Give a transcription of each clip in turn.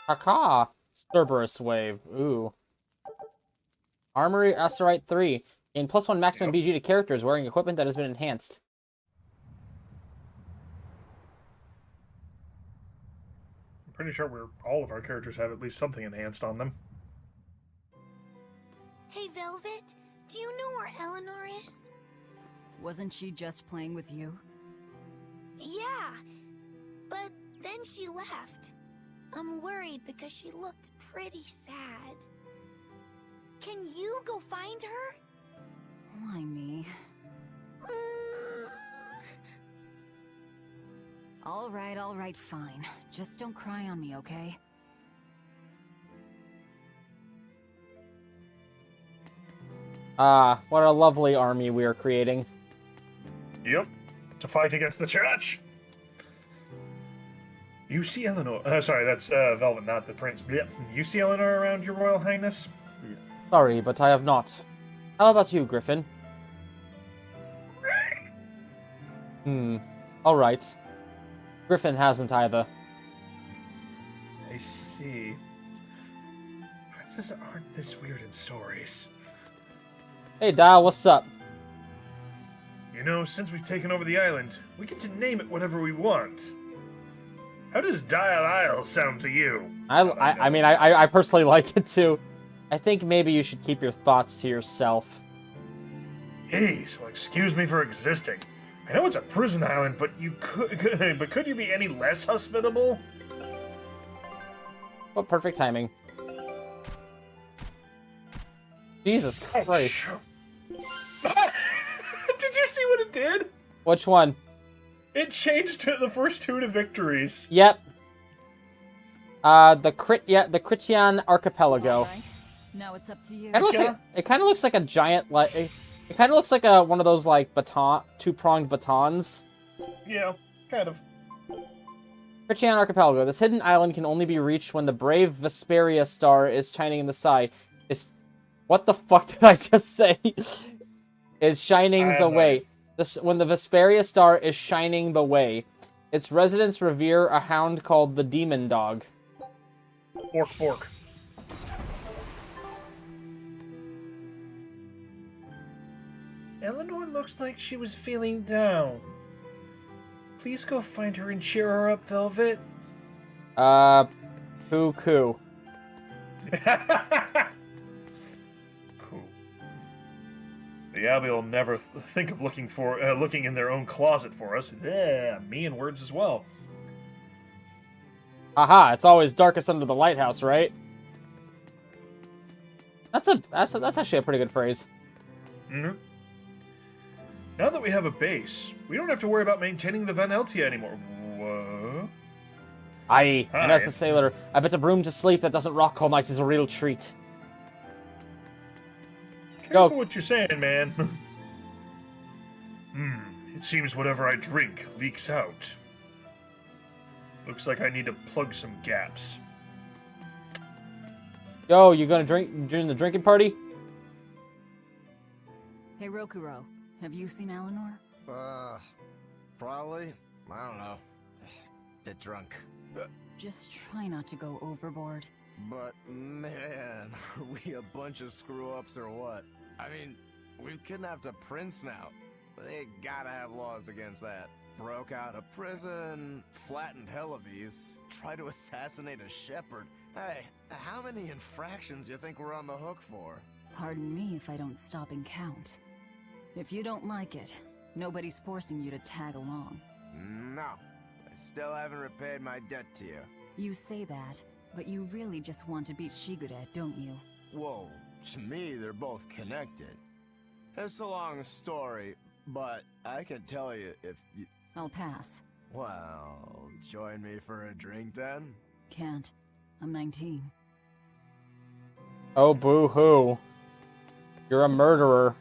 Haha! Cerberus Wave. Ooh. Armory Asterite 3. Gain +1 maximum BG to characters wearing equipment that has been enhanced. I'm pretty sure all of our characters have at least something enhanced on them. Hey, Velvet, do you know where Eleanor is? Wasn't she just playing with you? Yeah, but then she left. I'm worried because she looked pretty sad. Can you go find her? Why me? All right, fine. Just don't cry on me, okay? Ah, what a lovely army we are creating. Yep, to fight against the church. You see Eleanor... sorry, that's Velvet, not the prince. You see Eleanor around, your royal highness? Sorry, but I have not. How about you, Griffin? Alright. Griffin hasn't either. I see. Princesses aren't this weird in stories. Hey, Dial, what's up? You know, since we've taken over the island, we get to name it whatever we want. How does Dial Isle sound to you? I mean, I personally like it too. I think maybe you should keep your thoughts to yourself. Jeez, well, excuse me for existing. I know it's a prison island, but could you be any less hospitable? What perfect timing. Jesus Christ. Did you see what it did? Which one? It changed to the first two to victories. Yep. The Critian Archipelago. Right. Now it's up to you. It kind of looks like a giant, like, it kind of looks like one of those, like, two-pronged batons. Yeah, kind of. Critian Archipelago. This hidden island can only be reached when the brave Vesperia star is shining in the sky. What the fuck did I just say? Is shining the way. When the Vesperia star is shining the way. Its residents revere a hound called the Demon Dog. Bork. Eleanor looks like she was feeling down. Please go find her and cheer her up, Velvet. Coo. Cool. The Abbey will never think of looking in their own closet for us. Me and words as well. Aha! It's always darkest under the lighthouse, right? That's actually a pretty good phrase. Mm-hmm. Now that we have a base, we don't have to worry about maintaining the Van Eltia anymore. What? Aye, and as a sailor, I bet a room to sleep that doesn't rock all night is a real treat. Careful what you're saying, man. It seems whatever I drink leaks out. Looks like I need to plug some gaps. Yo, you gonna drink during the drinking party? Hey, Rokuro, have you seen Eleanor? Probably. I don't know. Bit drunk. Just try not to go overboard. But, man, are we a bunch of screw-ups or what? I mean, we've kidnapped a prince now. They gotta have laws against that. Broke out of prison, flattened Helives, tried to assassinate a shepherd. Hey, how many infractions you think we're on the hook for? Pardon me if I don't stop and count. If you don't like it, nobody's forcing you to tag along. No, I still haven't repaid my debt to you. You say that, but you really just want to beat Shigude, don't you? Whoa, to me they're both connected. It's a long story, but I can tell you if you... I'll pass. Well, join me for a drink then? Can't. I'm 19. Oh, boo-hoo. You're a murderer.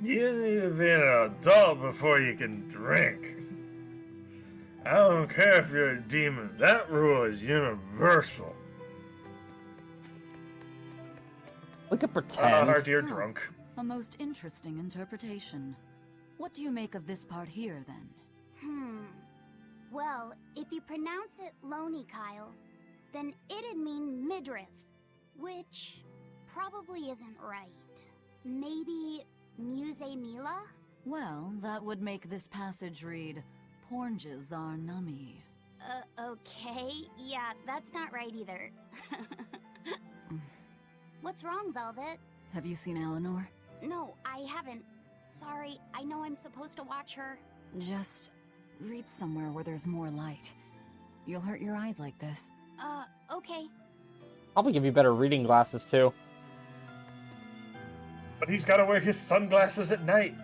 You need to be an adult before you can drink. I don't care if you're a demon. That rule is universal. We could pretend. Our dear drunk. A most interesting interpretation. What do you make of this part here, then? Well, if you pronounce it Loney Kyle, then it'd mean midriff, which probably isn't right. Maybe Muse Mila? Well, that would make this passage read, Pornges are nummy. Okay. Yeah, that's not right either. What's wrong, Velvet? Have you seen Eleanor? No, I haven't. Sorry, I know I'm supposed to watch her. Just read somewhere where there's more light. You'll hurt your eyes like this. Okay. Probably give you better reading glasses, too. But he's got to wear his sunglasses at night.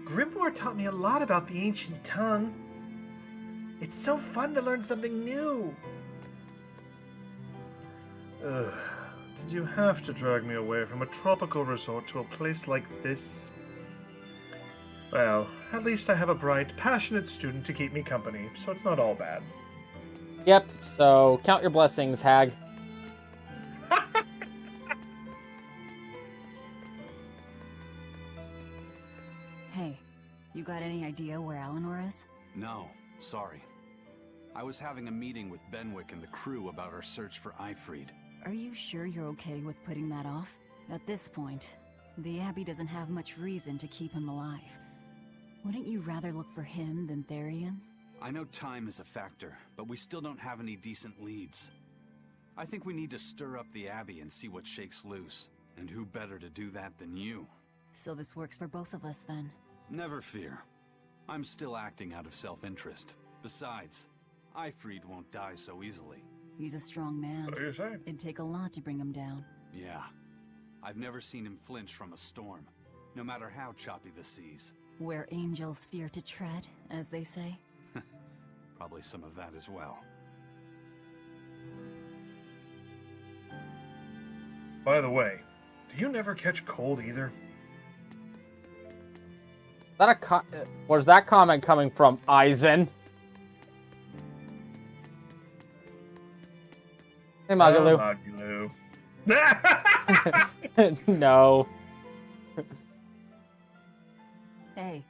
Grimoire taught me a lot about the ancient tongue. It's so fun to learn something new. Ugh. Did you have to drag me away from a tropical resort to a place like this? Well, at least I have a bright, passionate student to keep me company, so it's not all bad. Yep, so count your blessings, hag. Hey, you got any idea where Eleanor is? No, sorry. I was having a meeting with Benwick and the crew about our search for Ifried. Are you sure you're okay with putting that off? At this point, the Abbey doesn't have much reason to keep him alive. Wouldn't you rather look for him than Therians? I know time is a factor, but we still don't have any decent leads. I think we need to stir up the Abbey and see what shakes loose. And who better to do that than you? So this works for both of us then. Never fear. I'm still acting out of self-interest. Besides, Ifried won't die so easily. He's a strong man. What are you saying? It'd take a lot to bring him down. Yeah. I've never seen him flinch from a storm, no matter how choppy the seas. Where angels fear to tread, as they say. Probably some of that as well. By the way, do you never catch cold either? Is that where's that comment coming from, Aizen? Hey, Magalu. Magalu. No. Hey,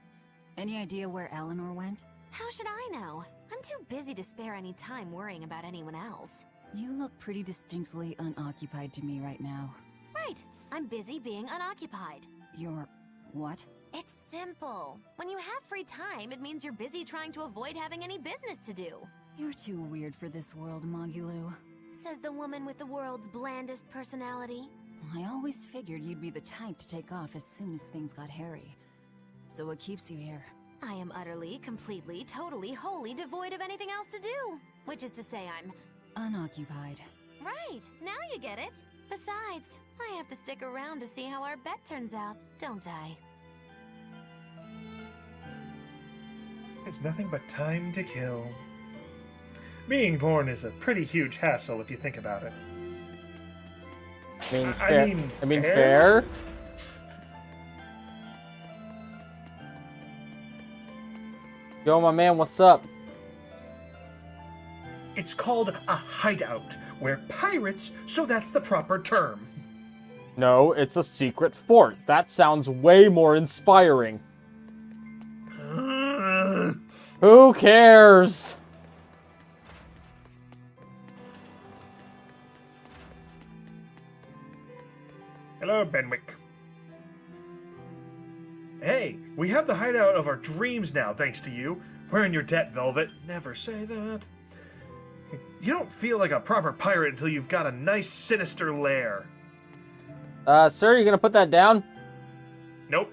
any idea where Eleanor went? How should I know? I'm too busy to spare any time worrying about anyone else. You look pretty distinctly unoccupied to me right now. Right, I'm busy being unoccupied. You're... what? It's simple. When you have free time, it means you're busy trying to avoid having any business to do. You're too weird for this world, Magulu. Says the woman with the world's blandest personality. I always figured you'd be the type to take off as soon as things got hairy. So what keeps you here? I am utterly, completely, totally, wholly devoid of anything else to do. Which is to say I'm... unoccupied. Right, now you get it. Besides, I have to stick around to see how our bet turns out, don't I? It's nothing but time to kill. Being born is a pretty huge hassle if you think about it. I mean, fair? Yo, my man, what's up? It's called a hideout. We're pirates, so that's the proper term. No, it's a secret fort. That sounds way more inspiring. Who cares? Hello, Benwick. Hey, we have the hideout of our dreams now, thanks to you. We're in your debt, Velvet. Never say that. You don't feel like a proper pirate until you've got a nice, sinister lair. Sir, you gonna put that down? Nope.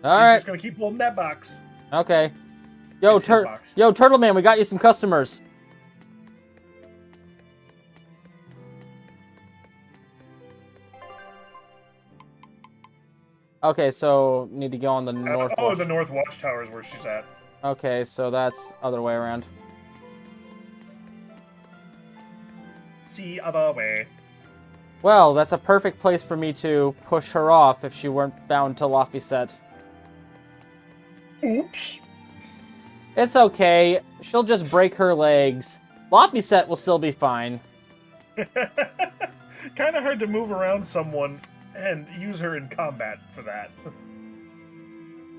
All He's right. just gonna keep holding that box. Okay. Yo, It's his box. Turtle Man, we got you some customers. Okay, so need to go on the north. Oh, the North Watchtower is where she's at. Okay, so that's other way around. See other way. Well, that's a perfect place for me to push her off if she weren't bound to Laphicet. Oops. It's okay. She'll just break her legs. Laphicet will still be fine. Kind of hard to move around someone and use her in combat for that.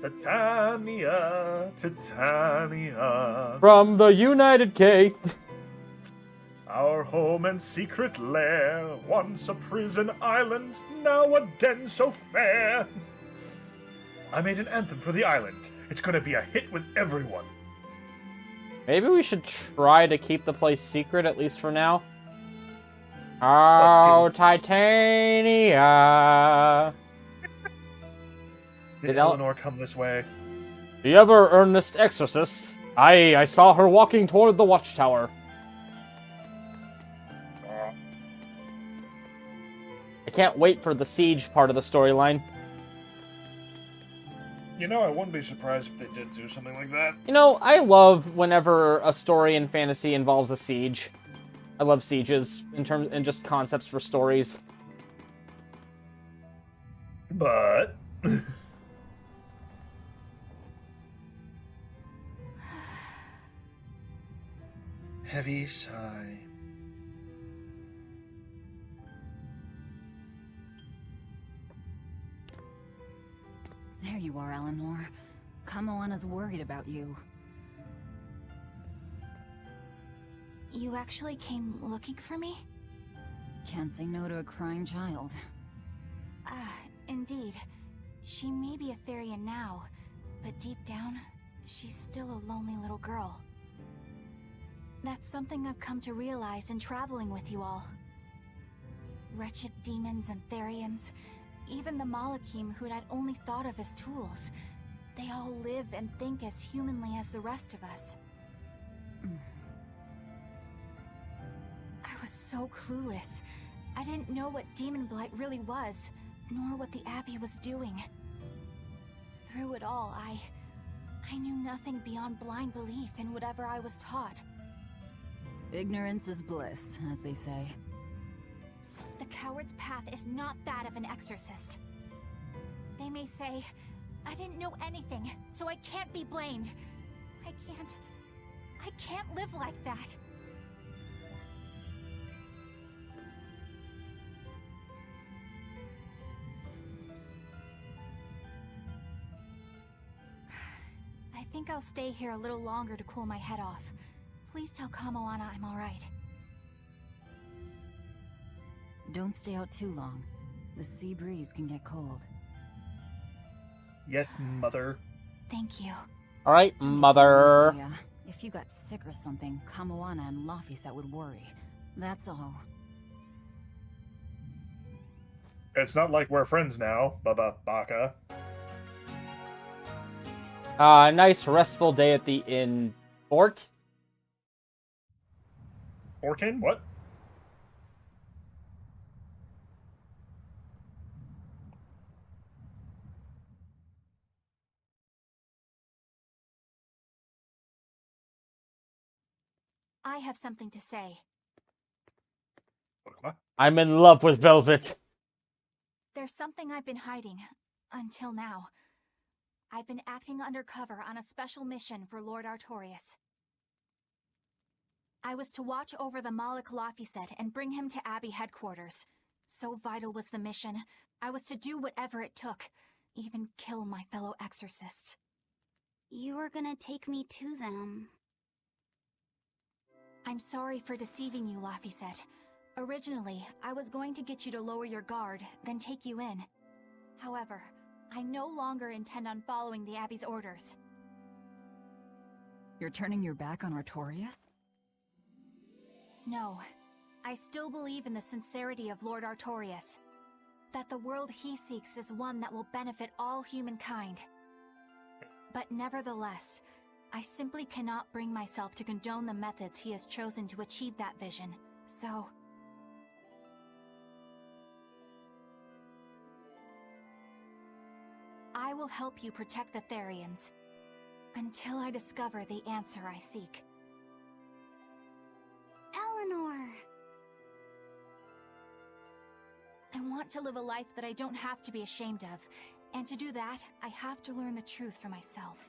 Titania, Titania. From the United K. Our home and secret lair, once a prison island, now a den so fair. I made an anthem for the island. It's gonna be a hit with everyone. Maybe we should try to keep the place secret, at least for now. Oh, Titania. Did Eleanor come this way? The ever-earnest exorcist. I saw her walking toward the watchtower. I can't wait for the siege part of the storyline. You know, I wouldn't be surprised if they did do something like that. You know, I love whenever a story in fantasy involves a siege. I love sieges and just concepts for stories. But heavy sigh. There you are, Eleanor. Kamoana's worried about you. You actually came looking for me? Can't say no to a crying child. Indeed. She may be a Therian now, but deep down, she's still a lonely little girl. That's something I've come to realize in traveling with you all. Wretched demons and Therians, even the Malakim who'd I'd only thought of as tools, they all live and think as humanly as the rest of us. I was so clueless. I didn't know what demon blight really was, nor what the Abbey was doing. Through it all, I knew nothing beyond blind belief in whatever I was taught. Ignorance is bliss, as they say. The coward's path is not that of an exorcist. They may say, I didn't know anything, so I can't be blamed. I can't live like that. I think I'll stay here a little longer to cool my head off. Please tell Kamoana I'm alright. Don't stay out too long. The sea breeze can get cold. Yes, mother. Thank you. Alright, Don't get mother. worried, Leah. If you got sick or something, Kamoana and Laphicet would worry. That's all. It's not like we're friends now, Baba Baka. Nice restful day at the inn. Fort? Orkin? What? I have something to say. What? I'm in love with Velvet. There's something I've been hiding, until now. I've been acting undercover on a special mission for Lord Artorias. I was to watch over the Malik Laphicet and bring him to Abbey headquarters. So vital was the mission, I was to do whatever it took, even kill my fellow exorcists. You were gonna take me to them. I'm sorry for deceiving you, Laphicet. Originally, I was going to get you to lower your guard, then take you in. However, I no longer intend on following the Abbey's orders. You're turning your back on Artorias? No. I still believe in the sincerity of Lord Artorias. That the world he seeks is one that will benefit all humankind. But nevertheless, I simply cannot bring myself to condone the methods he has chosen to achieve that vision, so... I will help you protect the Therians, until I discover the answer I seek. Eleanor! I want to live a life that I don't have to be ashamed of, and to do that, I have to learn the truth for myself.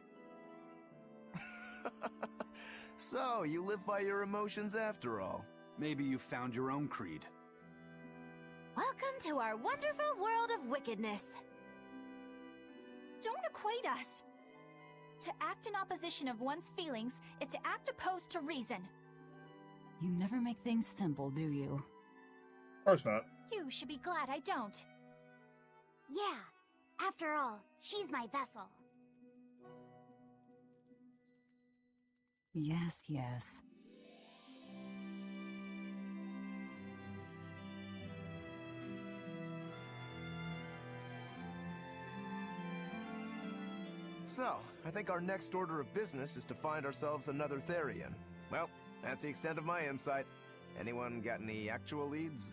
So, you live by your emotions after all. Maybe you found your own creed. Welcome to our wonderful world of wickedness. Don't equate us. To act in opposition of one's feelings is to act opposed to reason. You never make things simple, do you? Of course not. You should be glad I don't. Yeah, after all, she's my vessel. Yes, yes. So, I think our next order of business is to find ourselves another Therian. Well, that's the extent of my insight. Anyone got any actual leads?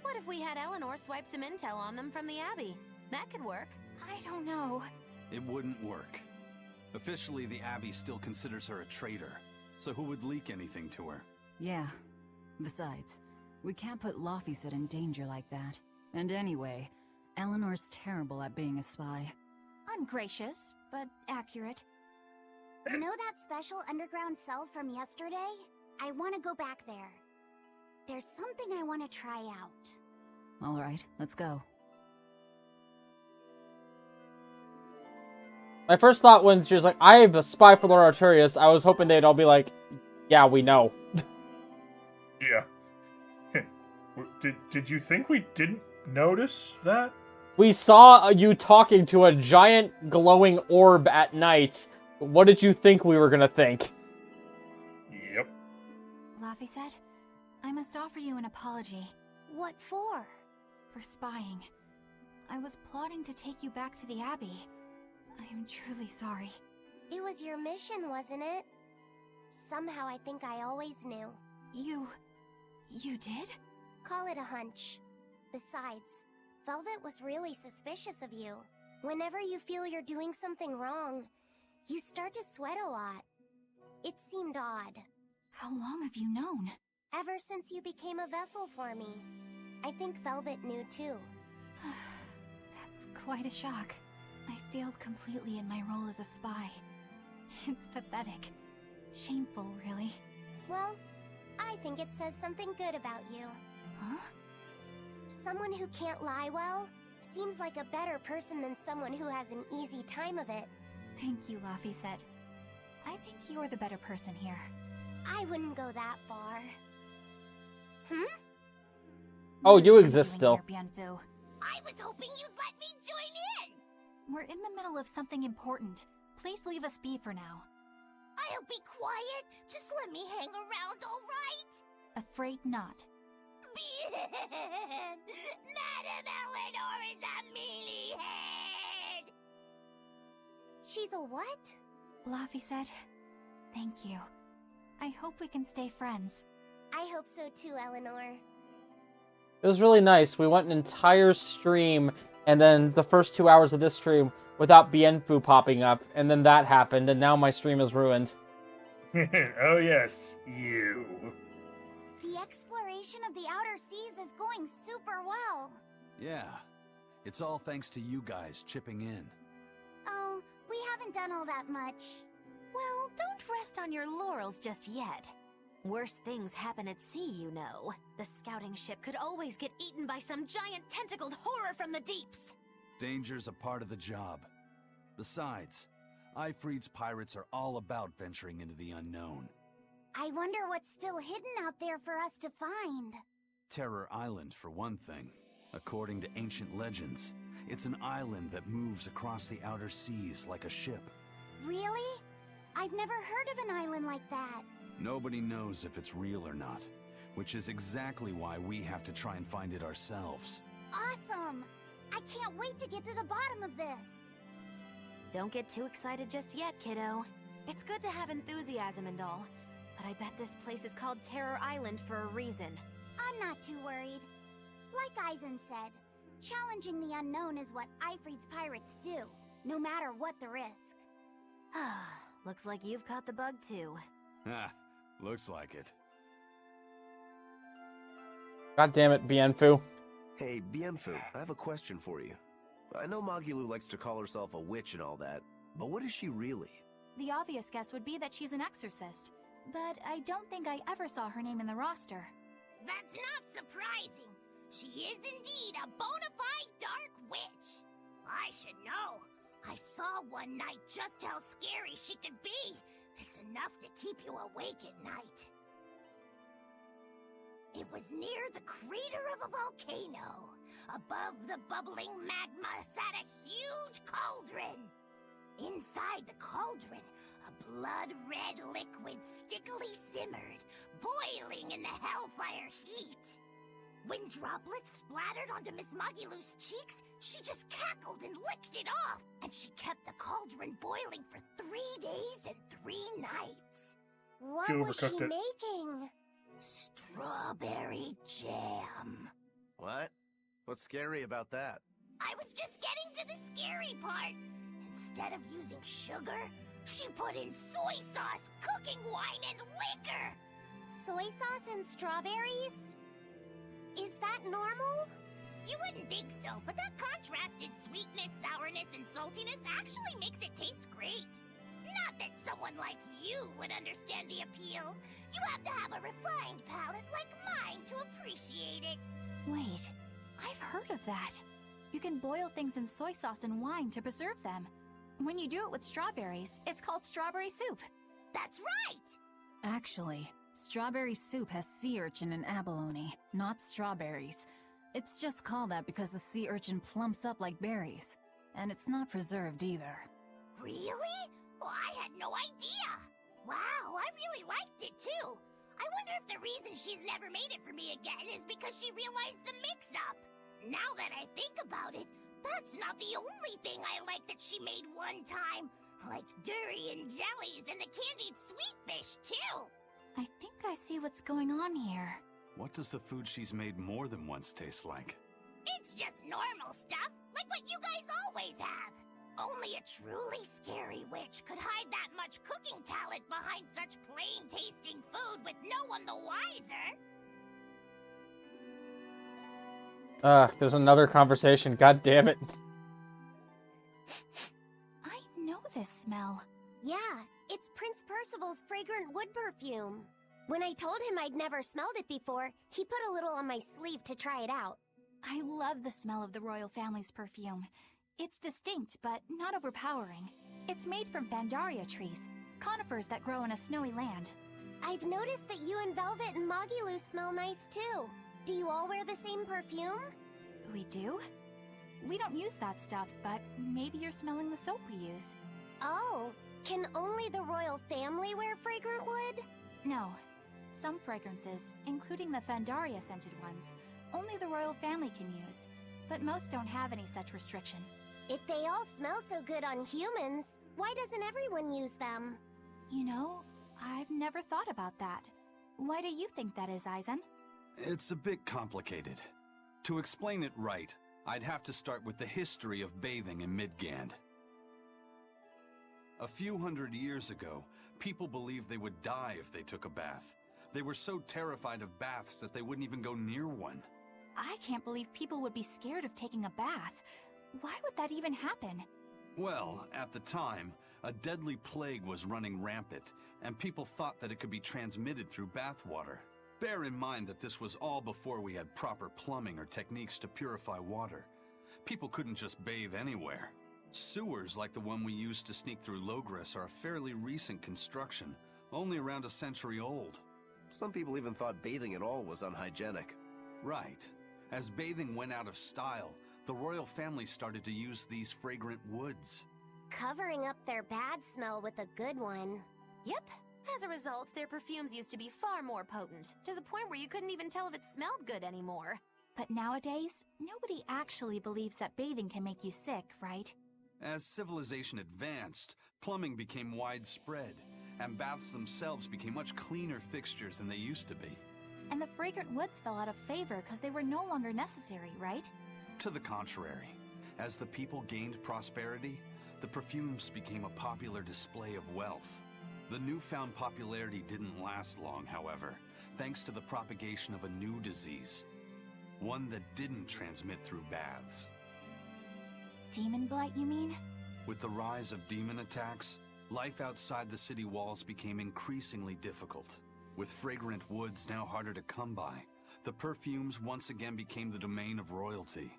What if we had Eleanor swipe some intel on them from the Abbey? That could work. I don't know. It wouldn't work. Officially, the Abbey still considers her a traitor. So who would leak anything to her? Yeah. Besides, we can't put Laphicet in danger like that. And anyway, Eleanor's terrible at being a spy. Ungracious, but accurate. You know that special underground cell from yesterday? I want to go back there. There's something I want to try out. All right, let's go. My first thought when she was like, I have a spy for Lord Arturius, I was hoping they'd all be like, yeah, we know. Yeah. Did you think we didn't notice that? We saw you talking to a giant glowing orb at night. What did you think we were gonna think? Yep. Laphicet, I must offer you an apology. What for? For spying. I was plotting to take you back to the Abbey. I am truly sorry. It was your mission, wasn't it? Somehow I think I always knew. You did? Call it a hunch. Besides, Velvet was really suspicious of you. Whenever you feel you're doing something wrong, you start to sweat a lot. It seemed odd. How long have you known? Ever since you became a vessel for me. I think Velvet knew too. That's quite a shock. I failed completely in my role as a spy. It's pathetic. Shameful, really. Well, I think it says something good about you. Huh? Someone who can't lie well seems like a better person than someone who has an easy time of it. Thank you, Laphicet. I think you're the better person here. I wouldn't go that far. Oh, What you are exist doing still. here, Bienfu? I was hoping you'd let me join in! We're in the middle of something important. Please leave us be for now. I'll be quiet. Just let me hang around, alright? Afraid not. Bien! Madame Eleanor is a mealyhead! She's a what? Laphicet, thank you. I hope we can stay friends. I hope so too, Eleanor. It was really nice. We went an entire stream, and then the first 2 hours of this stream without Bienfu popping up, and then that happened, and now my stream is ruined. Oh yes, you. The exploration of the outer seas is going super well. Yeah. It's all thanks to you guys chipping in. Oh, we haven't done all that much. Well, don't rest on your laurels just yet. Worse things happen at sea, you know. The scouting ship could always get eaten by some giant tentacled horror from the deeps. Danger's a part of the job. Besides, Ifrid's pirates are all about venturing into the unknown. I wonder what's still hidden out there for us to find. Terror Island, for one thing. According to ancient legends, it's an island that moves across the outer seas like a ship. Really? I've never heard of an island like that. Nobody knows if it's real or not, which is exactly why we have to try and find it ourselves. Awesome! I can't wait to get to the bottom of this. Don't get too excited just yet, kiddo. It's good to have enthusiasm and all, but I bet this place is called Terror Island for a reason. I'm not too worried. Like Eisen said, challenging the unknown is what Ifrid's pirates do, no matter what the risk. Looks like you've caught the bug too. Ha, looks like it. God damn it, Bienfu. Hey, Bienfu, I have a question for you. I know Magilu likes to call herself a witch and all that, but what is she really? The obvious guess would be that she's an exorcist, but I don't think I ever saw her name in the roster. That's not surprising. She is indeed a bona fide dark witch. I should know. I saw one night just how scary she could be. It's enough to keep you awake at night. It was near the crater of a volcano. Above the bubbling magma sat a huge cauldron. Inside the cauldron, a blood-red liquid stickily simmered, boiling in the hellfire heat. When droplets splattered onto Miss Magilou's cheeks, she just cackled and licked it off. And she kept the cauldron boiling for 3 days and 3 nights. What You was she overcooked it. making? Strawberry jam. What? What's scary about that? I was just getting to the scary part. Instead of using sugar, she put in soy sauce, cooking wine, and liquor. Soy sauce and strawberries? Is that normal? You wouldn't think so, but that contrasted sweetness, sourness, and saltiness actually makes it taste great. Not that someone like you would understand the appeal. You have to have a refined palate like mine to appreciate it. Wait, I've heard of that. You can boil things in soy sauce and wine to preserve them. When you do it with strawberries, it's called strawberry soup. That's right! Actually, strawberry soup has sea urchin and abalone, not strawberries. It's just called that because the sea urchin plumps up like berries. And it's not preserved either. Really? Well, I had no idea. Wow, I really liked it too. I wonder if the reason she's never made it for me again is because she realized the mix-up. Now that I think about it, that's not the only thing I like that she made one time. Like durian jellies and the candied sweet fish too. I think I see what's going on here. What does the food she's made more than once taste like? It's just normal stuff, like what you guys always have. Only a truly scary witch could hide that much cooking talent behind such plain-tasting food with no one the wiser. There's another conversation. God damn it. I know this smell. Yeah, it's Prince Percival's fragrant wood perfume. When I told him I'd never smelled it before, he put a little on my sleeve to try it out. I love the smell of the royal family's perfume. It's distinct, but not overpowering. It's made from Fandaria trees, conifers that grow in a snowy land. I've noticed that you and Velvet and Magilou smell nice too. Do you all wear the same perfume? We do? We don't use that stuff, but maybe you're smelling the soap we use. Oh, can only the royal family wear fragrant wood? No. Some fragrances, including the Fandaria scented ones, only the royal family can use, but most don't have any such restriction. If they all smell so good on humans, why doesn't everyone use them? You know, I've never thought about that. Why do you think that is, Aizen? It's a bit complicated. To explain it right, I'd have to start with the history of bathing in Midgand. A few hundred years ago, people believed they would die if they took a bath. They were so terrified of baths that they wouldn't even go near one. I can't believe people would be scared of taking a bath. Why would that even happen? Well, at the time, a deadly plague was running rampant, and people thought that it could be transmitted through bathwater. Bear in mind that this was all before we had proper plumbing or techniques to purify water. People couldn't just bathe anywhere. Sewers like the one we used to sneak through Logres are a fairly recent construction, only around a century old. Some people even thought bathing at all was unhygienic. Right. As bathing went out of style, the royal family started to use these fragrant woods. Covering up their bad smell with a good one. Yep. As a result, their perfumes used to be far more potent, to the point where you couldn't even tell if it smelled good anymore. But nowadays, nobody actually believes that bathing can make you sick, right? As civilization advanced, plumbing became widespread, and baths themselves became much cleaner fixtures than they used to be. And the fragrant woods fell out of favor because they were no longer necessary, right? To the contrary, as the people gained prosperity, the perfumes became a popular display of wealth. The newfound popularity didn't last long, however, thanks to the propagation of a new disease. One that didn't transmit through baths. Demon blight, you mean? With the rise of demon attacks, life outside the city walls became increasingly difficult. With fragrant woods now harder to come by, the perfumes once again became the domain of royalty.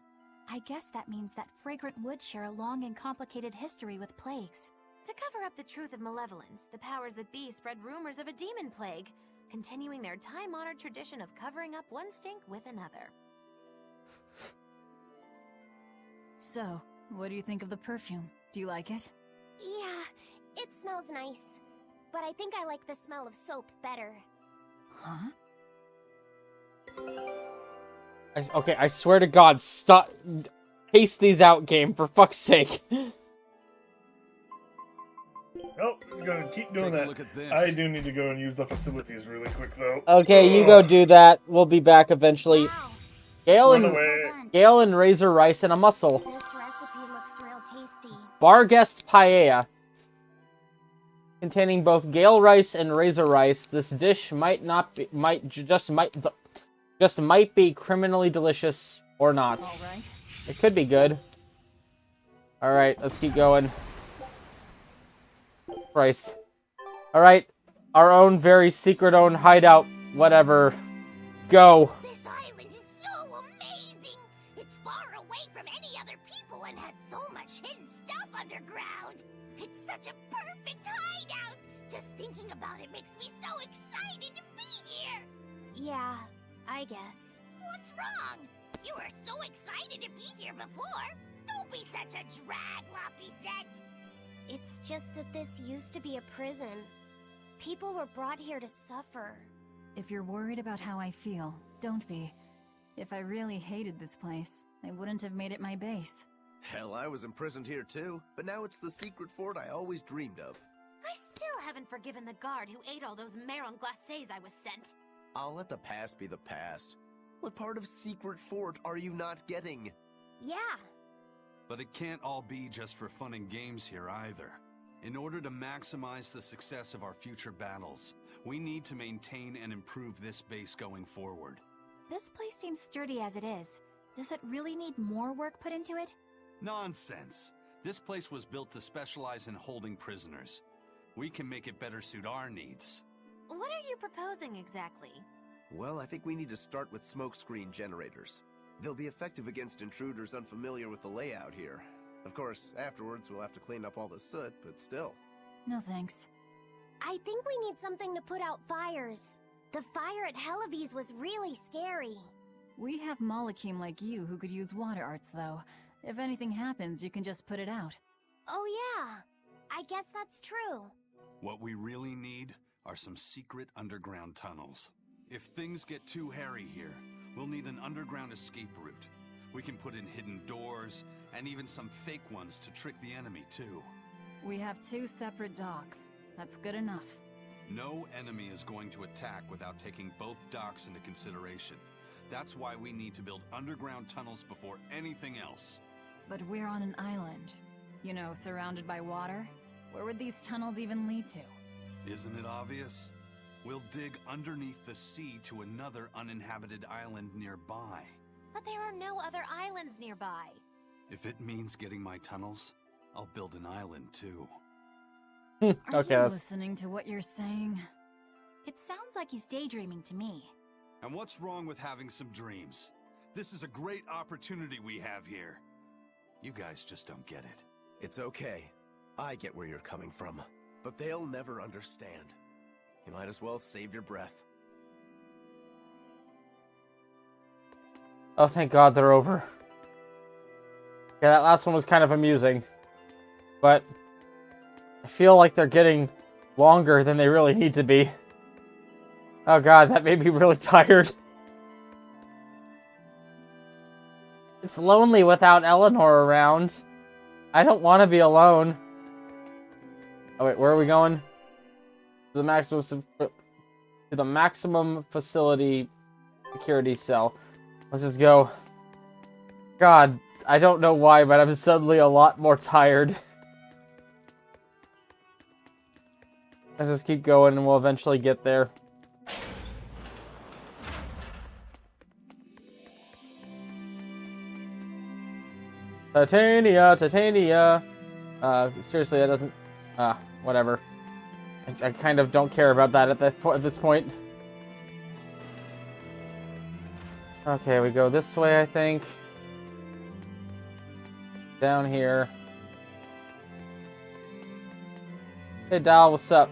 I guess that means that fragrant woods share a long and complicated history with plagues. To cover up the truth of malevolence, the powers that be spread rumors of a demon plague, continuing their time-honored tradition of covering up one stink with another. So, what do you think of the perfume? Do you like it? Yeah, it smells nice. But I think I like the smell of soap better. Huh? Okay, I swear to God, stop. Pace these out, game, for fuck's sake. Nope, you're gonna keep doing Take a that. look at this. I do need to go and use the facilities really quick, though. Okay, you go do that. We'll be back eventually. Wow, Run away. Gale and Razor Rice and a mussel. this recipe looks real tasty. Barguest paella. Containing both Gale rice and Razor rice, this dish might be criminally delicious or not. All right. It could be good. All right, let's keep going. Christ. All right, our own very secret own hideout. Whatever. Go. This island is so amazing! It's far away from any other people and has so much hidden stuff underground. It's such a perfect hideout! Just thinking about it makes me so excited to be here! Yeah, I guess. What's wrong? You were so excited to be here before! Don't be such a drag, Laphicet! It's just that this used to be a prison. People were brought here to suffer. If you're worried about how I feel, don't be. If I really hated this place, I wouldn't have made it my base. Hell, I was imprisoned here too, but now it's the secret fort I always dreamed of. I still haven't forgiven the guard who ate all those marron glacés I was sent. I'll let the past be the past. What part of secret fort are you not getting? Yeah, But it can't all be just for fun and games here either. In order to maximize the success of our future battles, we need to maintain and improve this base going forward. This place seems sturdy as it is. Does it really need more work put into it? Nonsense! This place was built to specialize in holding prisoners. We can make it better suit our needs. What are you proposing exactly? Well, I think we need to start with smokescreen generators. They'll be effective against intruders unfamiliar with the layout here. Of course, afterwards we'll have to clean up all the soot, but still. No thanks. I think we need something to put out fires. The fire at Helavi's was really scary. We have Malakim like you who could use water arts, though. If anything happens, you can just put it out. Oh yeah, I guess that's true. What we really need are some secret underground tunnels. If things get too hairy here, we'll need an underground escape route. We can put in hidden doors, and even some fake ones to trick the enemy, too. We have 2 separate docks. That's good enough. No enemy is going to attack without taking both docks into consideration. That's why we need to build underground tunnels before anything else. But we're on an island. You know, surrounded by water. Where would these tunnels even lead to? Isn't it obvious? We'll dig underneath the sea to another uninhabited island nearby. But there are no other islands nearby. If it means getting my tunnels, I'll build an island too. Are Okay, you that's... listening to what you're saying? It sounds like he's daydreaming to me. And what's wrong with having some dreams? This is a great opportunity we have here. You guys just don't get it. It's okay. I get where you're coming from. But they'll never understand. You might as well save your breath. Oh, thank God they're over. Yeah, that last one was kind of amusing. But I feel like they're getting longer than they really need to be. Oh God, that made me really tired. It's lonely without Eleanor around. I don't want to be alone. Oh wait, where are we going? To the maximum facility security cell. Let's just go. God, I don't know why, but I'm suddenly a lot more tired. Let's just keep going and we'll eventually get there. Titania, Titania. Seriously, that doesn't... whatever. I kind of don't care about that at this point. Okay, we go this way, I think. Down here. Hey, Dal, what's up?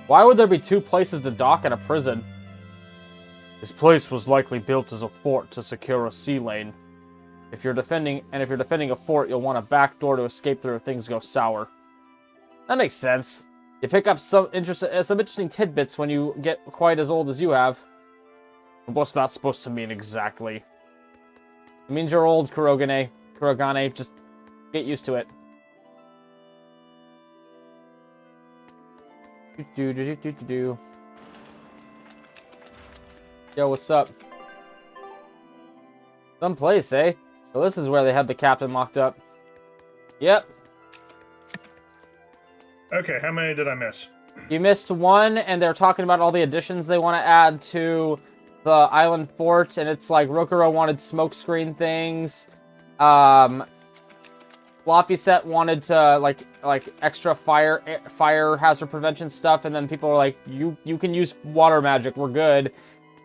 Why would there be two places to dock in a prison? This place was likely built as a fort to secure a sea lane. If you're defending a fort, you'll want a back door to escape through if things go sour. That makes sense. You pick up some interesting tidbits when you get quite as old as you have. What's that supposed to mean exactly? It means you're old, Kurogane. Just get used to it. Do. Yo, what's up? Someplace, eh? So this is where they had the captain locked up. Yep. Okay, how many did I miss? You missed one, and they're talking about all the additions they want to add to the island fort, and it's like Rokuro wanted smokescreen things. Floppy Set wanted to like extra fire hazard prevention stuff, and then people are like, you can use water magic, we're good.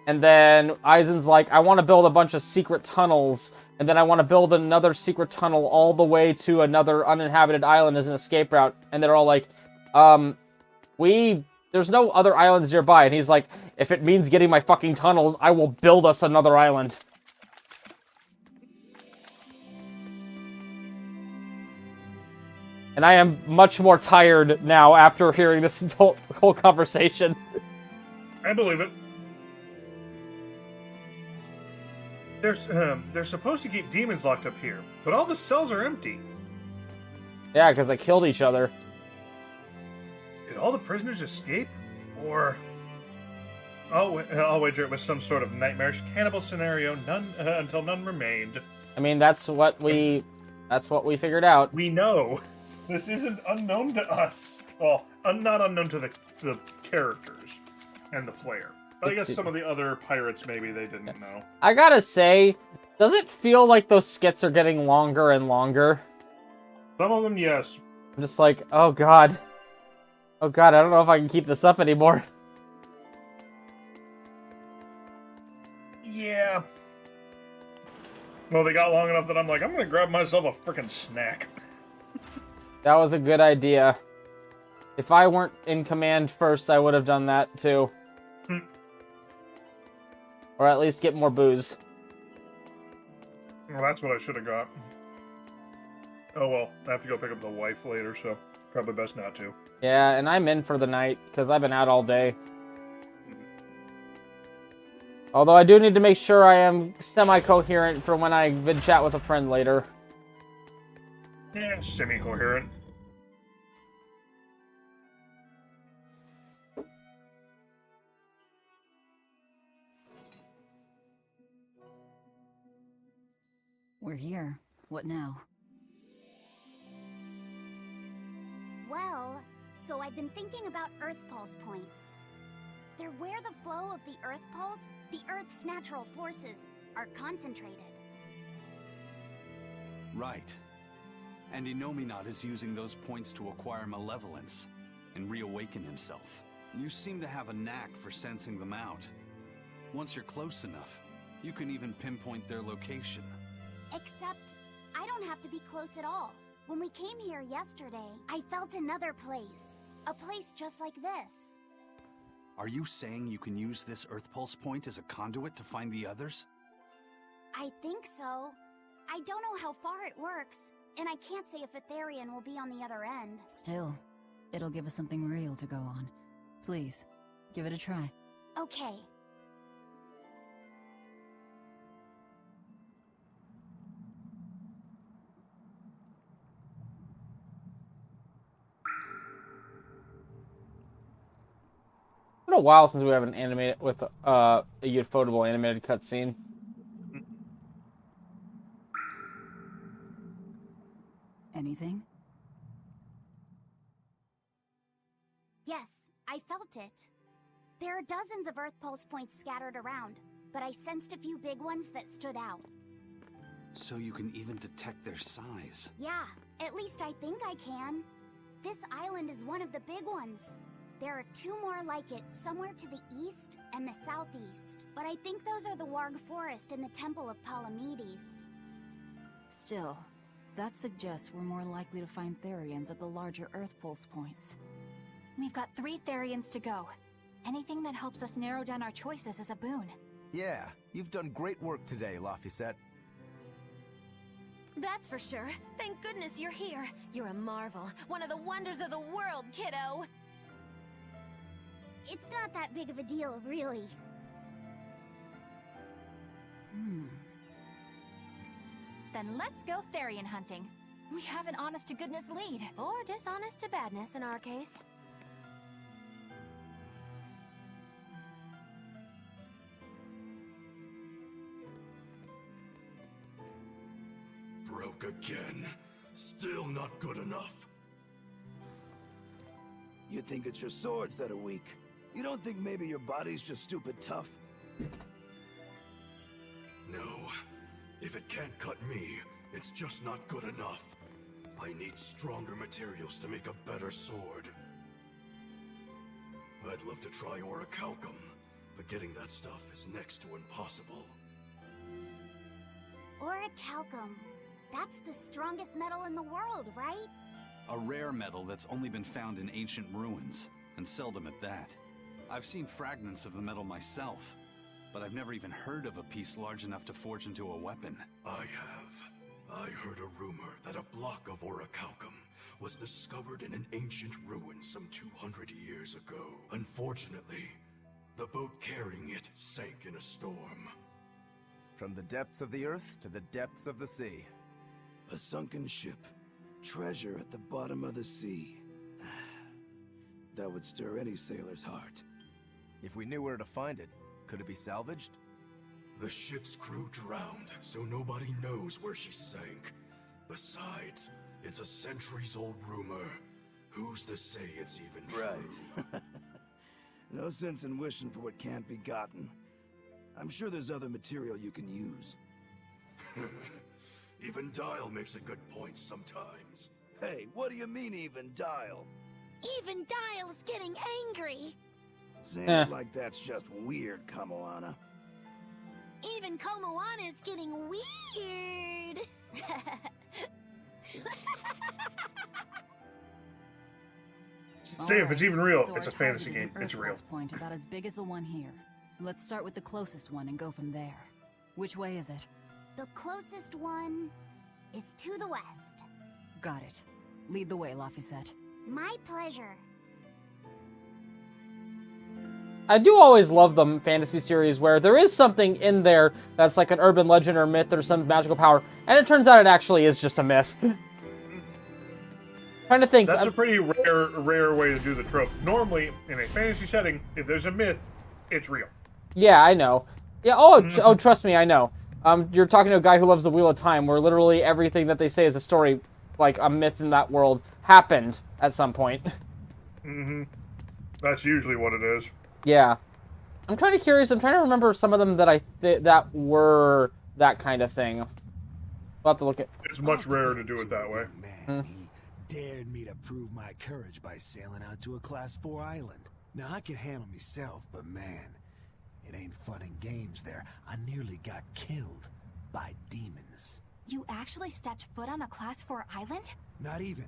And then Aizen's like, I want to build a bunch of secret tunnels, and then I want to build another secret tunnel all the way to another uninhabited island as an escape route. And they're all like, there's no other islands nearby. And he's like, if it means getting my fucking tunnels, I will build us another island. And I am much more tired now after hearing this whole conversation. I believe it. They're supposed to keep demons locked up here, but all the cells are empty. Yeah, because they killed each other. Did all the prisoners escape? Or... I'll wager it was some sort of nightmarish cannibal scenario, until none remained. I mean, that's what we figured out. We know. This isn't unknown to us. Well, not unknown to the characters and the player. But I guess some of the other pirates, maybe they didn't know. I gotta say, does it feel like those skits are getting longer and longer? Some of them, yes. I'm just like, oh god. Oh god, I don't know if I can keep this up anymore. Yeah. Well, they got long enough that I'm like, I'm gonna grab myself a frickin' snack. That was a good idea. If I weren't in command first, I would have done that too. Or at least get more booze. Well, that's what I should have got. Oh well, I have to go pick up the wife later, so probably best not to. Yeah, and I'm in for the night, because I've been out all day. Although I do need to make sure I am semi-coherent for when I vid chat with a friend later. Yeah, semi-coherent. We're here. What now? Well, so I've been thinking about Earth Pulse points. They're where the flow of the Earth Pulse, the Earth's natural forces, are concentrated. Right. And Inominat is using those points to acquire malevolence and reawaken himself. You seem to have a knack for sensing them out. Once you're close enough, you can even pinpoint their location. Except, I don't have to be close at all. When we came here yesterday, I felt another place. A place just like this. Are you saying you can use this Earth Pulse point as a conduit to find the others? I think so. I don't know how far it works, and I can't say if Etherian will be on the other end. Still, it'll give us something real to go on. Please, give it a try. Okay. It's been a while since we haven't animated with a ufotable animated cutscene. Anything? Yes, I felt it. There are dozens of Earth Pulse points scattered around, but I sensed a few big ones that stood out. So you can even detect their size. Yeah, at least I think I can. This island is one of the big ones. There are two more like it somewhere to the east and the southeast. But I think those are the Warg Forest and the Temple of Palamedes. Still, That suggests we're more likely to find Therians at the larger Earth pulse points. We've got 3 Therians to go. Anything that helps us narrow down our choices is a boon. Yeah, you've done great work today, Laphicet. That's for sure. Thank goodness you're here. You're a marvel. One of the wonders of the world, kiddo. It's not that big of a deal, really. Then let's go Therian hunting. We have an honest-to-goodness lead. Or dishonest to badness in our case. Broke again. Still not good enough. You think it's your swords that are weak. You don't think maybe your body's just stupid tough? No. If it can't cut me, it's just not good enough. I need stronger materials to make a better sword. I'd love to try orichalcum, but getting that stuff is next to impossible. Orichalcum. That's the strongest metal in the world, right? A rare metal that's only been found in ancient ruins, and seldom at that. I've seen fragments of the metal myself, but I've never even heard of a piece large enough to forge into a weapon. I have. I heard a rumor that a block of orichalcum was discovered in an ancient ruin some 200 years ago. Unfortunately, the boat carrying it sank in a storm. From the depths of the earth to the depths of the sea. A sunken ship. Treasure at the bottom of the sea. That would stir any sailor's heart. If we knew where to find it, could it be salvaged? The ship's crew drowned, so nobody knows where she sank. Besides, it's a centuries-old rumor. Who's to say it's even true? Right. No sense in wishing for what can't be gotten. I'm sure there's other material you can use. Even Dial makes a good point sometimes. Hey, what do you mean, even Dial? Even Dial's getting angry. Saying it like that's just weird, Kamoana. Even Komoana's getting weird. See, if it's even real, So it's our a fantasy target is game. an It's Earth real. pulse point about as big as the one here. Let's start with the closest one and go from there. Which way is it? The closest one is to the west. Got it. Lead the way, Laphicet. My pleasure. I do always love the fantasy series where there is something in there that's like an urban legend or myth or some magical power, and it turns out it actually is just a myth. Trying to think. That's a pretty rare way to do the trope. Normally, in a fantasy setting, if there's a myth, it's real. Yeah, I know. Yeah. Oh, trust me, I know. You're talking to a guy who loves the Wheel of Time, where literally everything that they say is a story, like a myth in that world, happened at some point. Mm-hmm. That's usually what it is. Yeah. I'm trying to remember some of them that that were that kind of thing. We'll have to look at. It's much rarer to do it that way. Man, he dared me to prove my courage by sailing out to a Class 4 island. Now, I can handle myself, but man, it ain't fun and games there. I nearly got killed by demons. You actually stepped foot on a Class 4 island? Not even.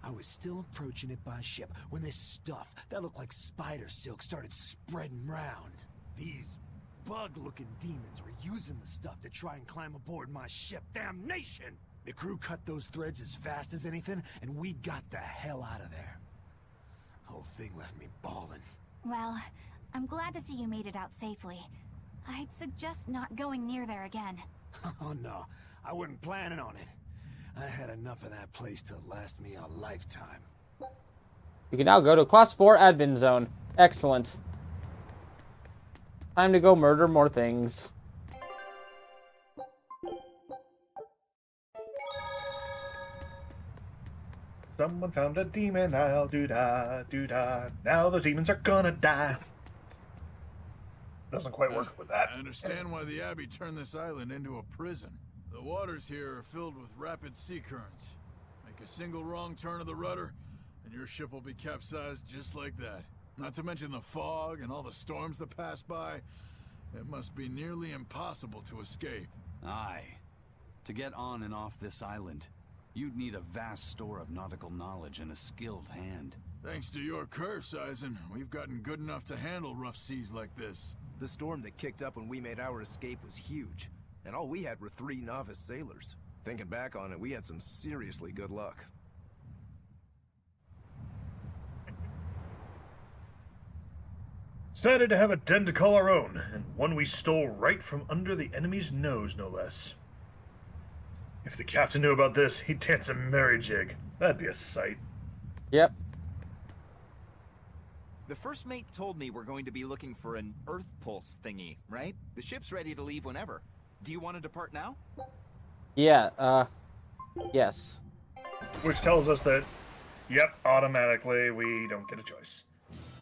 I was still approaching it by ship when this stuff that looked like spider silk started spreading round. These bug-looking demons were using the stuff to try and climb aboard my ship. Damnation! The crew cut those threads as fast as anything, and we got the hell out of there. Whole thing left me bawling. Well, I'm glad to see you made it out safely. I'd suggest not going near there again. Oh no, I wasn't planning on it. I had enough of that place to last me a lifetime. You can now go to Class 4 Admin Zone. Excellent. Time to go murder more things. Someone found a demon, I'll do-da, do-da. Now the demons are gonna die. Doesn't quite work with that. I understand why the Abbey turned this island into a prison. The waters here are filled with rapid sea currents. Make a single wrong turn of the rudder, and your ship will be capsized just like that. Not to mention the fog and all the storms that pass by. It must be nearly impossible to escape. Aye. To get on and off this island, You'd need a vast store of nautical knowledge and a skilled hand. Thanks to your curse, Eisen, we've gotten good enough to handle rough seas like this. The storm that kicked up when we made our escape was huge, and all we had were 3 novice sailors. Thinking back on it, we had some seriously good luck. Decided to have a den to call our own, and one we stole right from under the enemy's nose, no less. If the captain knew about this, he'd dance a merry jig. That'd be a sight. Yep. The first mate told me we're going to be looking for an Earth Pulse thingy, right? The ship's ready to leave whenever. Do you want to depart now? Yeah, yes. Which tells us that, yep, automatically we don't get a choice.